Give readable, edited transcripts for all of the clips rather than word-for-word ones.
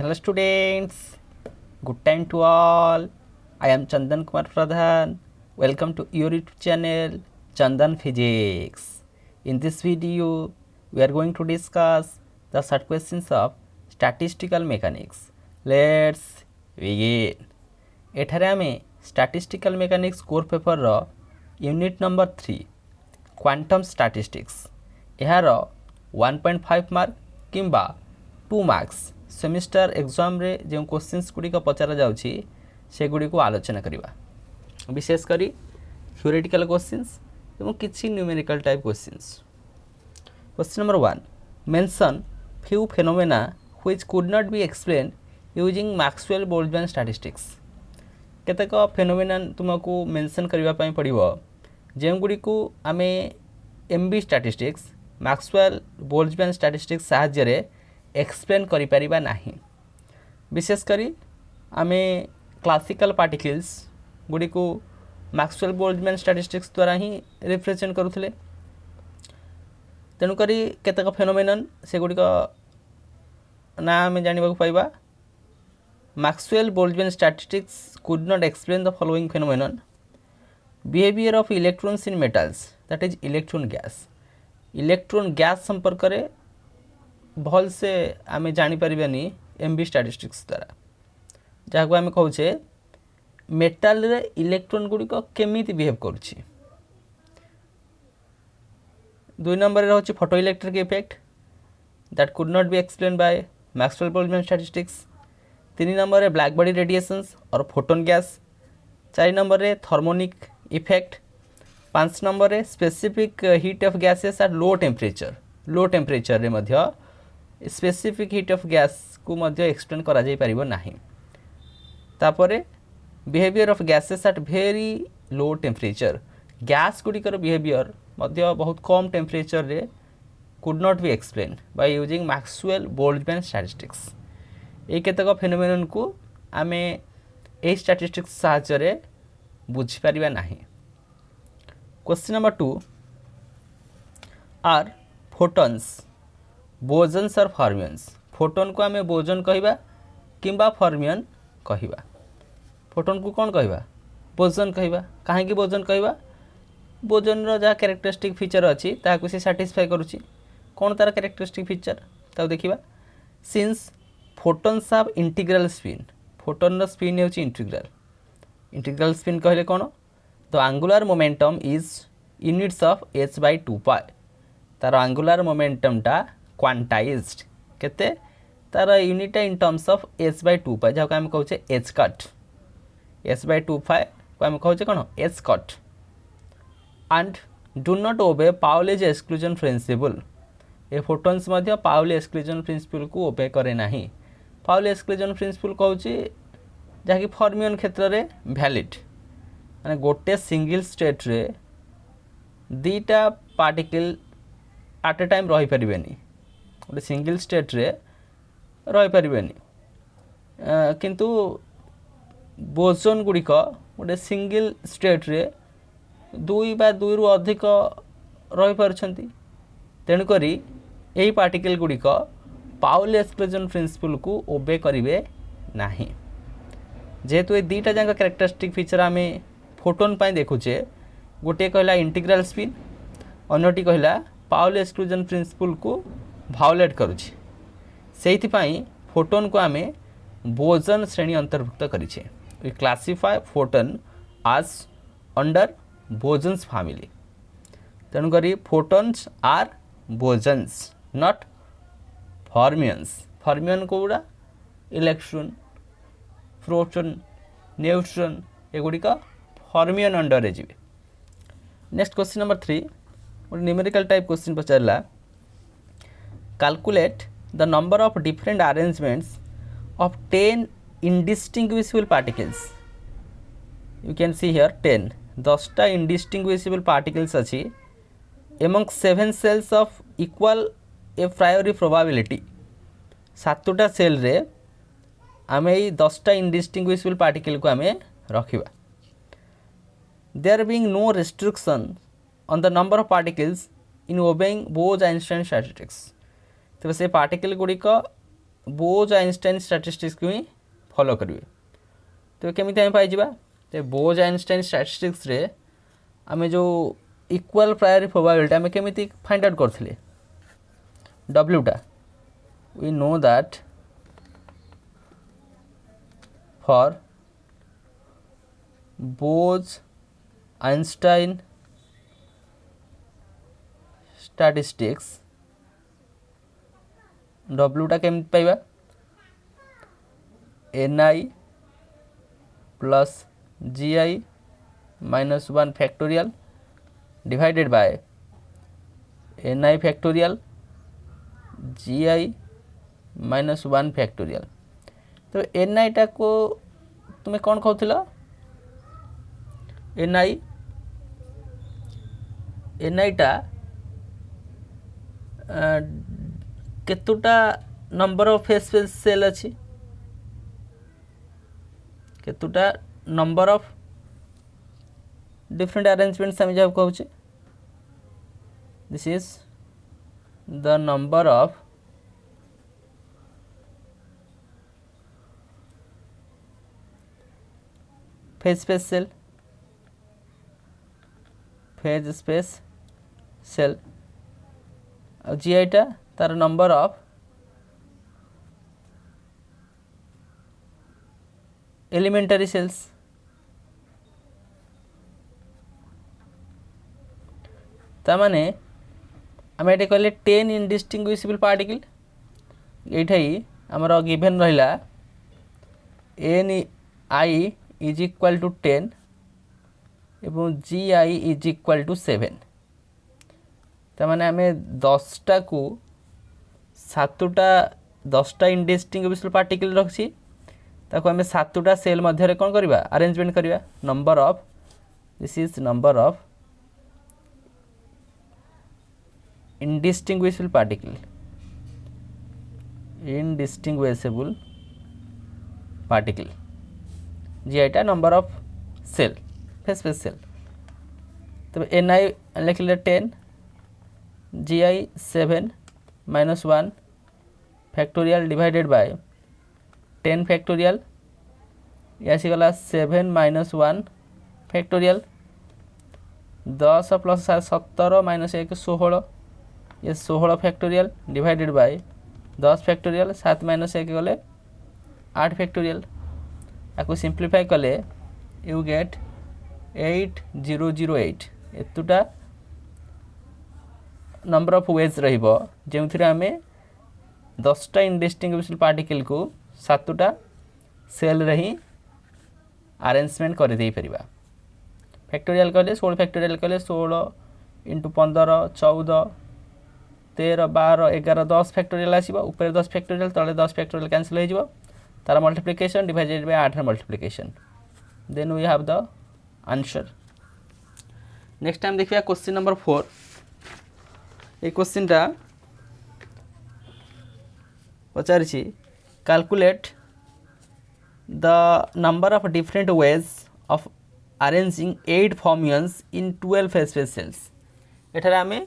Hello students, good time to all. I am Chandan Kumar Pradhan. Welcome to your YouTube channel Chandan Physics. In this video, we are going to discuss the short questions of statistical mechanics. Let's begin. एठारे आमे statistical mechanics core paper रो unit number 3 quantum statistics यार 1.5 mark किंबा 2 marks semester exam रे जो questions Gudi पचरा जाउछि से गुड़ी को आलोचना करिबा विशेष करी थ्योरेटिकल क्वेश्चंस एवं किछि numerical type questions. Question number 1 mention few phenomena which could not be explained using Maxwell Boltzmann statistics. केतेक फेनोमेनन तुमको मेंशन करबा पई पड़िबो जे गुड़ी को आमे MB statistics Maxwell Boltzmann statistics साहाय्य रे एक्सप्लेन करि परिबा नाही। विशेष करी आमे क्लासिकल पार्टिकल्स गुड़ी को मैक्सवेल बोल्ट्जमैन स्टैटिस्टिक्स द्वारा ही रिप्रेजेंट करुथिले। तेणुक केतेक फेनोमेनन से गुड़ी ना आमे जानिबा पाइबा Maxwell Boltzmann statistics could not explain the following phenomenon: behavior of electrons in metals, that is electron gas. Electron gas संपर्क रे भल से आमे जानी परिबानी एमबी स्टैटिस्टिक्स द्वारा जहाँ को आमे कहूचे मेटाल रे इलेक्ट्रॉन गुडी को केमिति बिहेव करूची। 2 नंबर रे होची photo electric effect that could not be explained by Maxwell Boltzmann statistics. 3 number रे ब्लैक बॉडी रेडिएशंस और फोटोन गैस। 4 नंबर रे थर्मोनिक इफेक्ट। 5 नंबर रे specific heat of gases at low temperature रे मध्य specific heat of gas को मध्य explain करा जाई परिबो नाही। तापरे behaviour of gases at very low temperature, gas गुडिकर बिहेवियर मध्य बहुत कम टेम्परेचर रे could not B explain by using Maxwell Boltzmann statistics. ये केतक फेनोमेनन को आमे ए स्टैटिस्टिक्स साहाय्य रे बुझी परिबा नाही। क्वेश्चन नंबर 2 आर फोटॉन्स बोजन्स और फर्मियंस। फोटोन को आमे बोजन कहिबा किंबा फर्मियन कहिबा। फोटोन को कौन कहिबा? बोजन कहिबा। काहे कि बोजन कहिबा? बोजन रो जा कैरेक्टरिस्टिक फीचर अछि ताकु से सैटिस्फाई करूची। कौन तार कैरेक्टरिस्टिक फीचर ताउ देखिबा। Since photons have integral spin, photon रो स्पिन हेउची इंटीग्रल स्पिन कहले कोन the angular momentum is units of h/2 pi. तार एंगुलर मोमेंटम टा क्वांटाइज्ड केते तार unit in terms of h/2 pi जहा हम कहउचे h कट h/2 पाई को हम कहउचे कोन h cut and do not obey Pauli's exclusion principle. ए फोटॉन्स मध्य पाउली एक्सक्लूजन प्रिंसिपल को ओबे करे नाही। पाउली एक्सक्लूजन प्रिंसिपल कहउची जहा कि फर्मियन क्षेत्र रे वैलिड माने गोटे सिंगल स्टेट रे दीटा पार्टिकल एट ए टाइम रही परिबेनी। गोटे सिंगल स्टेट रे रही परिबेनी किंतु बोसोन गुडी को गोटे सिंगल स्टेट रे 2 बा 2 रु अधिक रही परछंती। तेणु करी एही पार्टिकल गुडी को पाउली एक्सक्लूजन प्रिंसिपल को ओबे करिवे नाही। जेहेतु ये दीटा जांका कैरेक्टरिस्टिक फीचर आमे फोटोन पाई देखुचे, गोटे कहला इंटीग्रल स्पिन अन्यटी कहला पाउली एक्सक्लूजन प्रिंसिपल को वायोलेट करूची। सेहिति पाई फोटोन को आमे बोजन श्रेणी अंतर्भुक्त करिछे। We classify photon as under bosons family. तेणु करी photons are bosons not fermions. Fermion को गुड़ा इलेक्ट्रॉन प्रोटॉन न्यूट्रॉन एगुड़िक फर्मियन अंडर रे जिवे। Next question number 3 numerical type question पचारला calculate the number of different arrangements of 10 indistinguishable particles. You can see here 10 टा indistinguishable particles अछि among 7 cells of equal a priori probability. 7टा cell रे आमे 10टा indistinguishable particle को आमे रखिबा। There being no restriction on the number of particles in obeying Bose Einstein statistics. तो से पार्टिकल गुडी को बोज आइंस्टाइन स्टैटिस्टिक्स को ही फॉलो करेंगे। तो केमिति आम पाइबा तो बोज आइंस्टाइन स्टैटिस्टिक्स रे आम जो इक्वल प्रायोरिटी प्रोबेबिलिटी आम केमिति फाइंड आउट करथिले डब्ल्यूटा we know that for Bose Einstein statistics डब्ल्यूटा केमिति पाइबा ni plus gi minus 1 factorial divided by ni factorial gi minus 1 factorial. तो ni टा को तुम्हें कौन कहूल ni टा केतुटा नंबर ऑफ फेस सेल अच्छी केतुटा नंबर ऑफ डिफरेंट अरेंजमेंट्स आम जब कहूँ this is the number of phase space cell और जीआई टा तार नंबर ऑफ एलिमेंटरी सेल्स। तामाने आम ये कहले 10 इनडिस्टिंग्विशेबल पार्टिकल ये आमर गिभेन रहा N I is equal to 10 एवं G I is equal to 7। तामाने आम 10टा को 7टा 10टा इनडिस्टिंग्विशेबल पार्टिकल रखी ताको आम 7टा सेल मध्य कौन करवा अरेंजमेंट करवा number of this is number of indistinguishable particle जीआईटा number of cell phase cell. तब एन आई लिखले 10 G I 7 minus 1 factorial divided by 10 factorial ये आसीगला 7 माइनस 1 फैक्टोरियल 10 प्लस 17 माइनस 1 16 ये 16 factorial divided by 10 factorial 7 minus 1 गले 8 factorial आपको simplify कले you get 8008 एतुटा नंबर ऑफ वेज रहिबो जेउथिरे आमे 10टा इनडिस्टिंग्विशेबल पार्टिकल को 7टा सेल रे ही अरेंजमेंट कर दे परिबा। फैक्टोरियल कले 16 फैक्टोरियल कले 16 × 15 14 13 12 11 10 फैक्टोरियल आसीबो ऊपर 10 फैक्टोरियल तले 10 फैक्टोरियल कैंसिल हो जिवो तार multiplication divided by 8 multiplication then we have the answer. Next time देखिए क्वेश्चन नंबर 4 ये क्वेश्चन टा पचारि calculate the number of different ways of arranging 8 fermions in 12 phase cells. एठारे आमे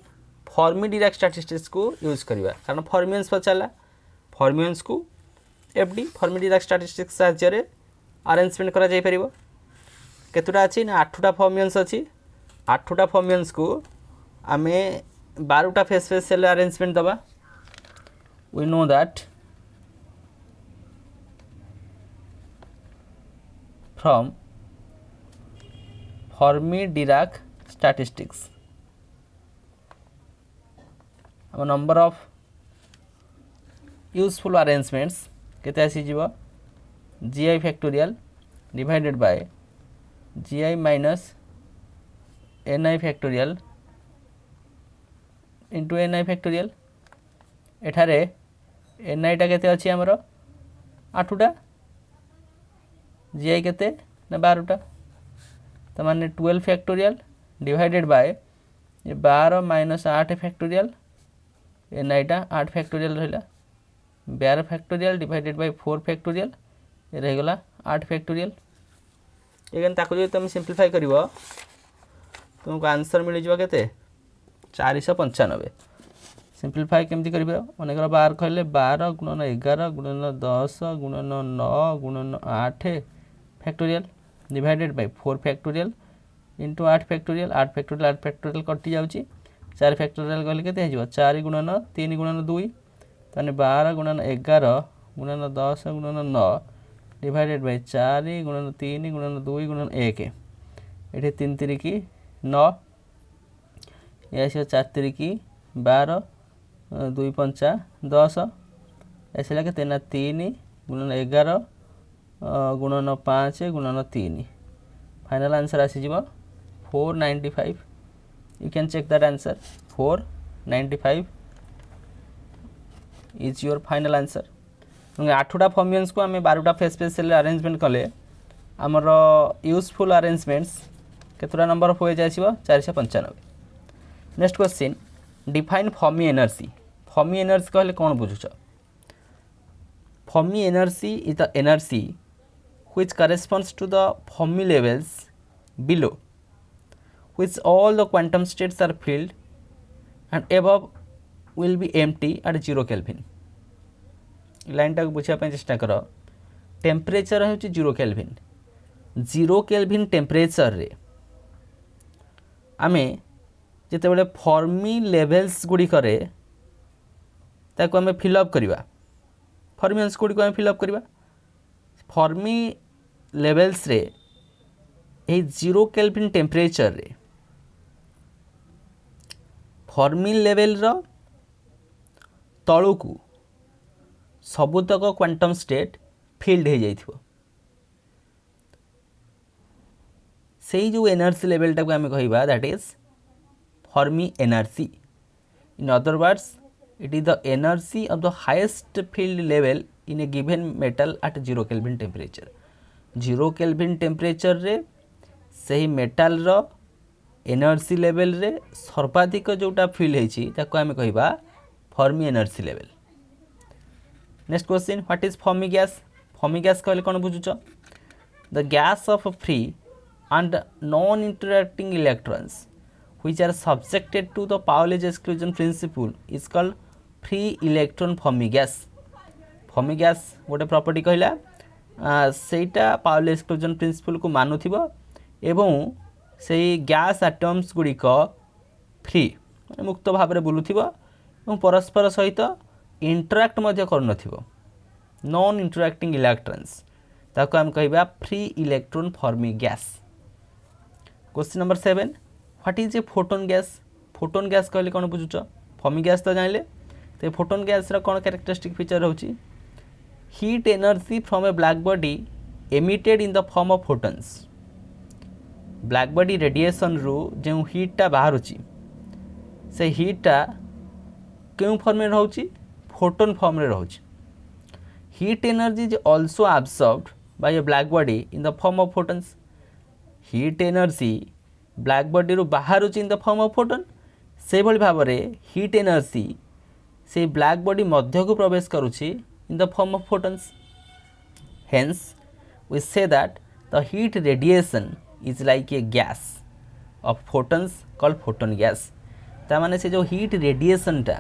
फॉर्मी-डिराक स्टैटिस्टिक्स को यूज करवा कारण फॉर्मियंस पचारा फॉर्मियंस को एफडी फॉर्मी-डिराक स्टैटिस्टिक्स साहाय्य अरेंजमेंट करा जाय परिबो। केतुटा अछि ना 8टा फॉर्मियंस अछि 8टा फॉर्मियंस को आमे 12टा फेस सेल अरेंजमेंट दबा we know that from Fermi Dirac statistics आम नंबर ऑफ यूजफुल अरेंजमेंट्स केते आसी जीवो gi factorial divided by gi minus ni factorial into ni factorial. एठारे ni टा केते अछि हमरो 8टा gi केते ना 12टा त माने 12 फैक्टोरियल डिवाइडेड बाय ये 12 माइनस 8 फैक्टोरियल ni टा 8 फैक्टोरियल रहिला 12 फैक्टोरियल डिवाइडेड बाय 4 फैक्टोरियल ये रहीगला 8 फैक्टोरियल। एगेन ताको जो तुम सिंप्लीफाई करिवो तुमको आंसर मिल जिवो केते 495 सिंप्लीफाई केमती कर मनकर 12 कहले 12 गुणन 11 गुणन 10 गुणन 9 गुणन 8 factorial divided bye 4 factorial into 8 factorial 8 factorial 8 factorial कटि जाउची 4 फैक्टोरियल कहले केते हो 4 गुणन 3 गुणन 2 ताने 12 गुणन 11 गुणन 10 गुणन 9 डिवाइडेड बाय 4 गुणन 3 गुणन 2 गुणन 1 ये 3 3 की 9 ये 4 3 की 12 2 5 10 ऐसे लगे 3 गुणन 11 गुणन 5 गुणन 3 फाइनल आंसर आसीज 495 you can check that answer 495 is your final answer 8टा फॉर्मियंस को आम 12टा फेस फेस सेल अरेंजमेंट कले आमर यूजफुल अरेंजमेंट्स केतटा नंबर हो जाए 495 next question define Fermi energy कहले कौन बुझुच Fermi energy is the energy which corresponds to the Fermi levels below which all the quantum states are filled and above will be empty at 0 kelvin line टाक बुझापी चेष्टा कर temperature हो 0 kelvin 0 kelvin temperature रे आमे जिते Fermi levels गुड़िक आम fill up करवा fermions गुड़िक आम fill up करवा फर्मी लेवल्स रे 0 केल्विन टेम्परेचर रे फर्मी लेवल रो तलू सबुतक क्वांटम स्टेट फिल्ड हो जाइथिबो से जो एनर्जी लेवल टाक आम कहवा that is Fermi energy in other words it is the energy of the highest field level in A given metal at 0 kelvin temperature 0 kelvin temperature रे सही metal रो energy level रे सर्वाधिक जोटा फील्ड होइछि ताको आम कहवा Fermi energy level next question what is Fermi gas कहले कौन बुझुच the gas of free and non interacting electrons which are subjected to the Pauli's exclusion principle is called free electron Fermi gas गोटे property कहला सेटा Pauli exclusion principle को मानुथिबो एवं से gas atoms गुड़िक free मुक्त भाव में बुलुथिबो एवं परस्पर सहित इंटराक्ट मध्य करनथिबो नॉन इंटरैक्टिंग इलेक्ट्रॉन्स ताको हम कहबा free electron Fermi gas question number 7 what is a photon gas कहले कौन बुझुच फर्मी गैस तो जानले तो फोटोन गैस रा कौन कैरेक्टरिस्टिक फीचर होची heat energy from A black body emitted in the form of photons black body radiation रु जो हीटा बाहर से हीटा क्यों फॉर्म में रहउची फोटोन फॉर्म में रहउची heat energy is also absorbed by a black body in the form of photons heat energy black body रू बाहर in the form of photon से भाव में हीट एनर्जी से ब्लैक बॉडी मध्य को प्रवेश करुच्ची in the form of photons hence we say that the heat radiation is like a gas of photons called photon gas ता माने से जो हीट रेडिएशन टा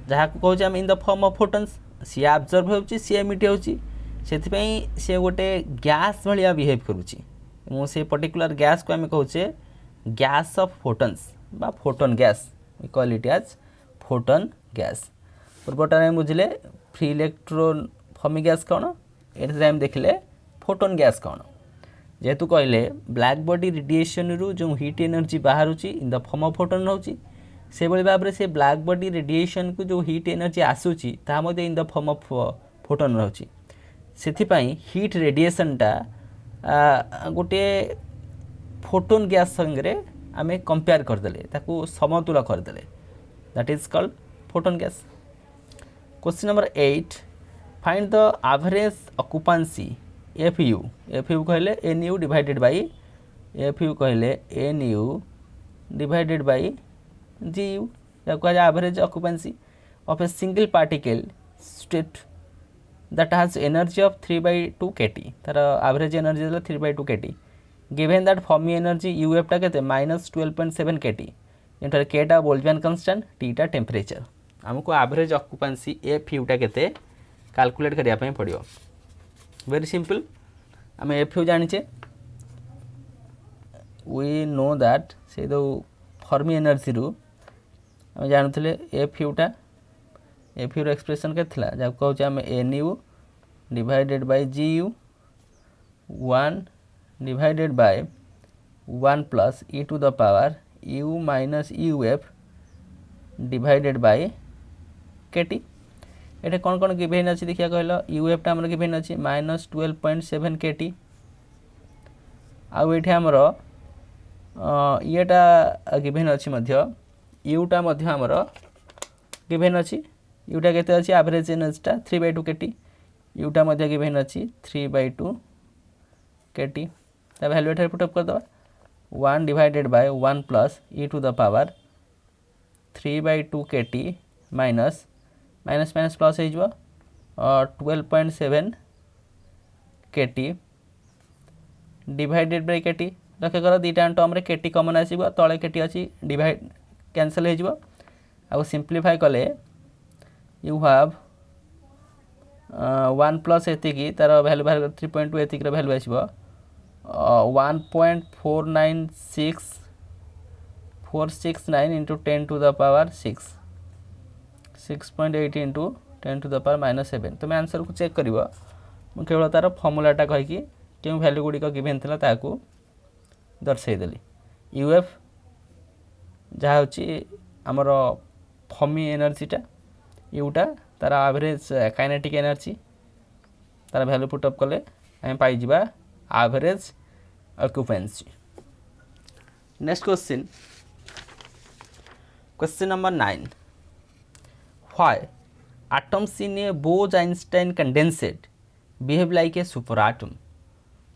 जहाँ को कहूँ आम in the form of photons सी एब्जॉर्ब होची सी एमिट होची सेथिपई से गोटे गैस भाया बिहेव करुच्ची से पर्टिकुलर गैस को आम कहूचे गैस ऑफ फोटोन्स बा photon gas we call it as photon gas पूर्वटा बुझे फ्री इलेक्ट्रॉन फर्मी गैस कौन ये देखले फोटोन गैस कौन जेहेतु कहले ब्लैक बॉडी रेडिएशन रु जो हीट एनर्जी बाहर in the form of photon रोचे से भाव में से ब्लैक बॉडी रेडिएशन को जो हीट एनर्जी आसूची ताहा इन द फॉर्म ऑफ फोटोन रोचे सेथिपाई हीट रेडिएशन टा गोटे फोटोन गैस संगे आम कंपेयर करदे ताकू समतुल करदे that is called photon gas question number 8 find the average occupancy FU कहले एनयू डिवाइडेड बाय एफयू कहले एनयू डिवाइडेड बाय जीयू या कहा average occupancy of a single particle state that has energy of 3/2 kT तार average energy 3/2 kT given that Fermi energy UF टा केते -12.7 kT जेनठार केटा Boltzmann constant टीटा टेम्परेचर आमको एवरेज ऑक्युपेंसी एफ यूटा केते कैलकुलेट करिया पय पड़ियो वेरी सिंपल आम एफ यू जानिचे वी नो दैट से दो फर्मी एनर्जी रु आम जानते एफ यूटा एफ यूर एक्सप्रेशन के थिला जा कहूँ आम N U divided by G U 1 divided by 1 plus E to the power u minus U F divided by KT ये कौन कौन गिवेन अच्छी देखिए कहल यू एफ टा गिवेन अच्छी -12.7 केटी आउ ये आमर येटा गिवेन अच्छी यूटा आमर गिवेन अच्छी यूटा केते अच्छी एवरेज एनर्जीटा 3/2 केटी यूटा गिवेन अच्छी 3/2 केटी ता वैल्यू एठार पुट अप कर दबा 1 divided by 1 plus E to the power 3/2 KT minus minus minus plus हो 12.7 केटी डिवाइडेड बाय केटी लक्ष्य कर दीटा टर्म रे केटी कॉमन आसीबो तळे केटी अछि डिवाइड कैंसिल हो जिवो आ सिंपलीफाई कले यू हैव 1 प्लस एतिकी तार वैल्यू बाहर 3.2 एतिकी रो value आसीबो 1.469 into 10 to the power 6 6.8 into 10 to the power -7 तुम आंसर को चेक करिवो मु केवल तार फॉर्मूलाटा कहि कि केउ वैल्यू गुडी को गिवन थिला ताकू दर्शाई देली यूएफ जहाँ होची हमर फर्मी एनर्जीटा यूटा तार एवरेज काइनेटिक एनर्जी तार वैल्यू पुट अप कले हम पाई जिबा average occupancy next question number 9 why atoms in a Bose-Einstein condensate behave like a superatom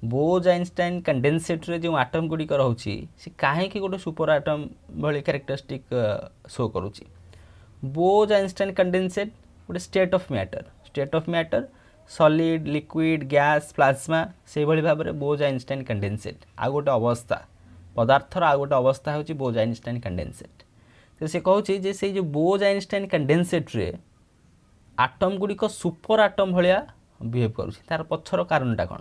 Bose-Einstein condensate रे जो आटम गुडी कर होची से काहे कि गोटे सुपर आटम भली कैरेक्टरिस्टिक शो करूची Bose-Einstein condensate गोटे state of matter solid liquid gas plasma से भली भाव में Bose-Einstein condensate आ गोटे अवस्था पदार्थर आ गोटे अवस्था होची Bose-Einstein condensate तो से कहूची जे से जो Bose-Einstein condensate रे आटम गुड़िक सुपर आटम भाया बिहेव करुँच तार पछर कारणटा कौन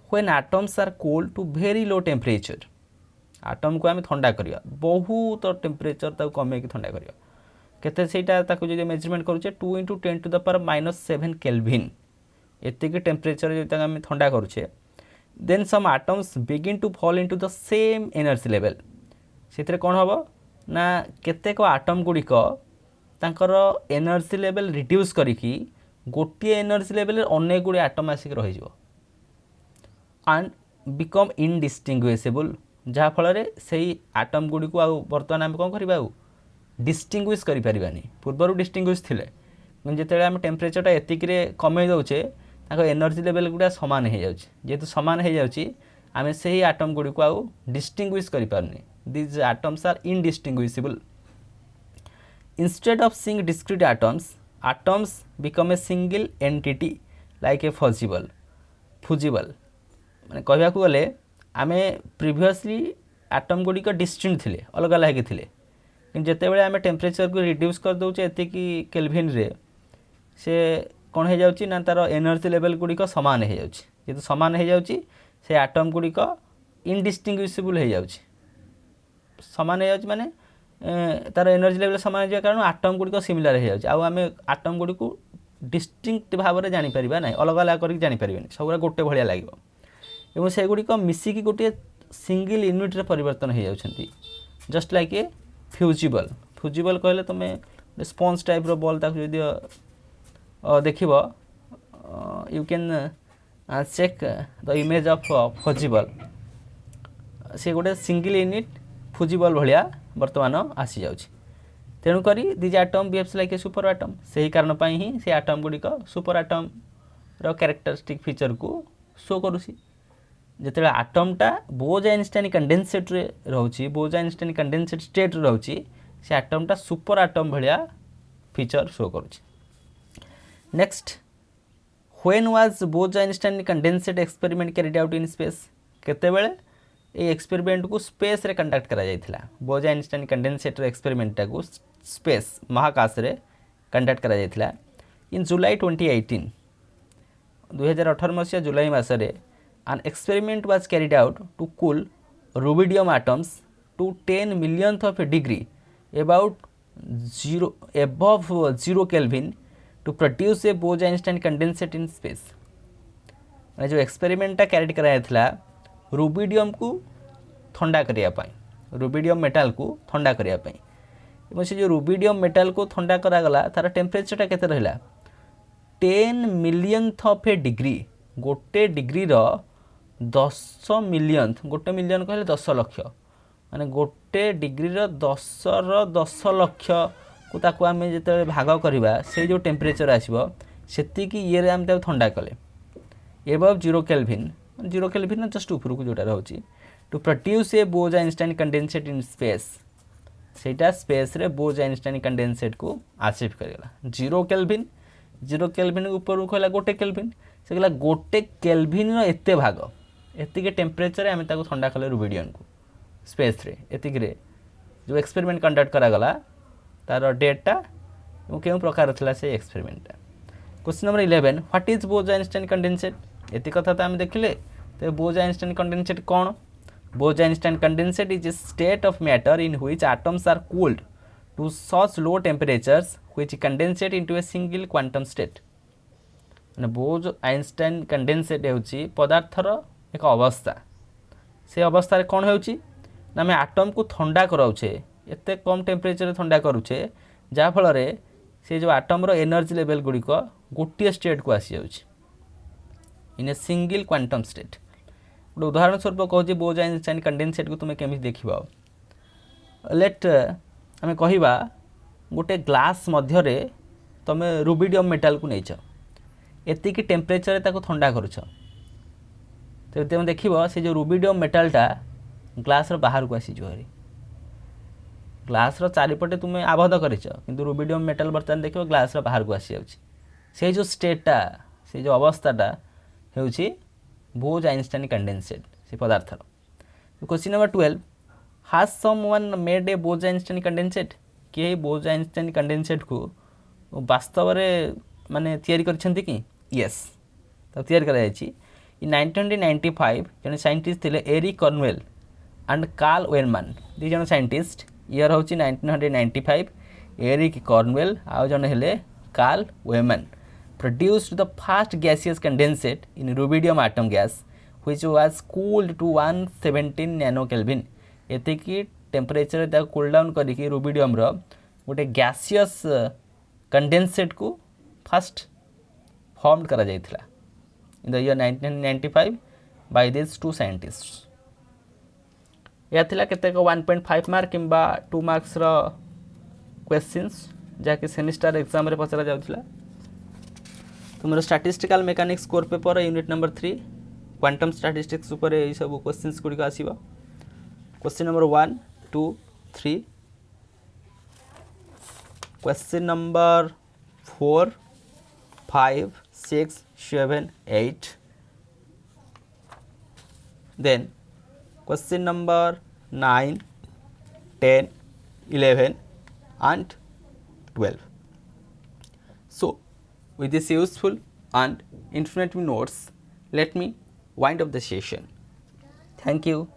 when atoms are cold to very low temperature atom को आम ठंडा करिया बहुत टेम्परेचर ताको कमे कि ठंडा करिया केते सेटा ताको जे मेजरमेंट करूचे 2 × 10 टू द पावर -7 केल्विन एतिक टेम्परेचर जे आम ठंडा करूचे then some atoms begin to fall into the same energy level सेतरे कोन हबो ना केतेक आटम गुड़िक तांकर एनर्जी लेवल रिड्यूस करिकी गोटे एनर्जी लेवल अनेक गुड़े आटम आसिक रही एंड बिकम इनडिस्टिंग्विशेबल जहाँ फल से आटम गुड़ी को बर्तमान आम कौन करवा डिस्टिंग्विश करें पूर्वर डिस्टिंग्विश थे जिते आम टेम्परेचरटा एतिक कमे दौचे एनर्जी लेवल गुड़ा सामान हो जाए जेहेतु सामान हो जाए आम से ही आटम गुड़ी को डिस्टिंग्विश करें these atoms are indistinguishable instead of seeing discrete atoms become a single entity like a fusible माने कहवा को गले आमे प्रीवियसली आटम गुड़िक डिस्टिंक्ट थिले अलग अलग थिले कि जिते बळे आमे टेम्परेचर को रिड्यूस कर दउचे एते कि केल्विन रे से कोन हे जाउची ना तार एनर्जी लेवल गुड़िक समान हे जाउची जेतु समान हे जाउची से आटम गुड़िक इनडिस्टिंग्विशेबल हे जाउची समान हे जाउची माने तार एनर्जी लेवल समान हो कारण आटम गुड़िक सिमिलर हो जाए आम आटम गुड़ी को डिस्टिंक्ट भाव में जापर ना अलग अलग कर जापर सब गोटे भाया लगे से गुड़िक मिसिकी गोटे सिंगल यूनिट रे परिवर्तन हो जाती जस्ट लाइक ए फ्यूजिबल कहले तुम स्पंज टाइप रो बॉल ताक जदि देख you can check the image of fusible से गोटे सिंगल यूनिट फ्यूजिबल भाया वर्तमान आसी जाउछि तेणुक these atom behaves like a super atom से ही कारण ही से आटम गुड़िक सुपर आटम रो कैरेक्टरिस्टिक फीचर को शो करुसी जिते आटमटा Bose-Einstein कंडेनसेट रे रहउछि Bose-Einstein कंडेनसेट स्टेट रहउछि से आटमटा सुपर आटम भाया फीचर शो करुछि next when was Bose-Einstein condensate experiment carried out in space केते बेले ये एक्सपेरिमेंट को स्पेस रे कंडक्ट करा जायथिला बोज आइंस्टाइन कंडेनसेटर एक्सपेरिमेंट को स्पेस महाकाश रे कंडक्ट करा जायथिला इन जुलाई 2018 2018 मसीहा जुलाई मासरे an experiment was carried out to cool rubidium atoms to 10 millionth of a degree about above 0 Kelvin to produce a Bose-Einstein condensate in space. मैंने जो एक्सपेरिमेंट कैरी कराया रुबिडियम को ठंडा करने रुबिडियम मेटाल को ठंडा करने से जो रुबिडियम मेटाल को ठंडा करागला तार टेम्परेचरटा केते रहिला 10 मिलियनथ ऑफ ए डिग्री गोटे डिग्री 10 मिलियन गोटे मिलियन कहले 10 लक्ष माने गोटे डिग्री 10 लक्ष को ताको आम जो भाग करवा से जो टेम्परेचर आसो से ये आम ठंडा कले एबव 0 केल्विन जस्ट उपरकू जोटा रोचे to produce a Bose Einstein condensate in space सेटा स्पेस रे बोज आइंस्टाइन कंडेनसेट को अचीव करगला 0 केल्विन ऊपर कहला गोटे केल्विन से कहला गोटे केल्विन एते भाग एतिके टेम्परेचर आम ठंडा कले रुबिडियम को स्पेस रे एतिक रे जो एक्सपेरिमेंट कंडक्ट करागला तार डेटा क्यों प्रकार था से experiment question number 11 what is Bhoj Einstein condensate एति कथा तो आम देखिले तो बोज आइंस्टाइन कंडेनसेट कौन Bose Einstein condensate is a state of matter in which atoms are cooled to such low temperatures which condensate into a single quantum state माने Bose Einstein condensate होची पदार्थर एक अवस्था से अवस्था कौन होची ना आम आटम को ठंडा कराऊे एते कम टेम्परेचर ठंडा करुचे जहाँफल से जो आटम एनर्जी लेवल गुड़िक गोटे स्टेट को आसी जाऊँ इन ए सिंगल क्वांटम स्टेट गोटे उदाहरण स्वरूप कहूँ बोज आइंस्टाइन कंडेनसेट को तुम्हें केमी देख लेट आम कहवा गोटे ग्लास मध्य तुम रुबिडियम मेटाल को नहीं एति टेम्परेचर ताको ठंडा करुच तो तुम देख से जो रुबिडियम मेटालटा ग्लास बाहर को आसीज ग्लास चारिपटे तुम्हें आबद्ध कर रुबिडियम मेटाल बर्तमान देख ग्लास बाहर को आसी से जो स्टेटा से जो अवस्थाटा हूँ बोज आइंस्टाइन कंडेनसेट से पदार्थर क्वेश्चन नंबर 12 हाज someone made a Bose Einstein condensate किए बोज आइंस्टाइन कंडेनसेट को वास्तव में माने तैयारी करछन्ति कि यस तो तैयारी करा जायछि इन 1995 जने साइंटिस्ट थे एरिक कर्नवेल एंड कार्ल वेलमैन दी जन साइंटिस्ट ईयर हूँ 1995 एरिक कर्नवेल आउ जन हेले Karl वेलमैन produced the first gaseous condensate in rubidium atom gas which was cooled to 117 nanokelvin एतिकी टेम्परेचर ताको कूल डाउन करिकी रुबिडियम रो गोटे गैसियस कंडेनसेट को फर्स्ट फॉर्म करा जायथिला in the year 1995 by this two scientists या थिला केतेक 1.5 मार्क किंबा 2 मार्क्स रो क्वेश्चंस जाके सेमिस्टर एग्जाम रे पचरा जाउथिला तुम statistical mechanics core paper unit number 3 quantum statistics ऊपर ये सब क्वेश्चंस गुड़िक आसीबा question number 1 2 3 question number 4 5 6 7 8 then question number 9 10 11 and 12 so with this useful and informative notes, let me wind up the session. Thank you.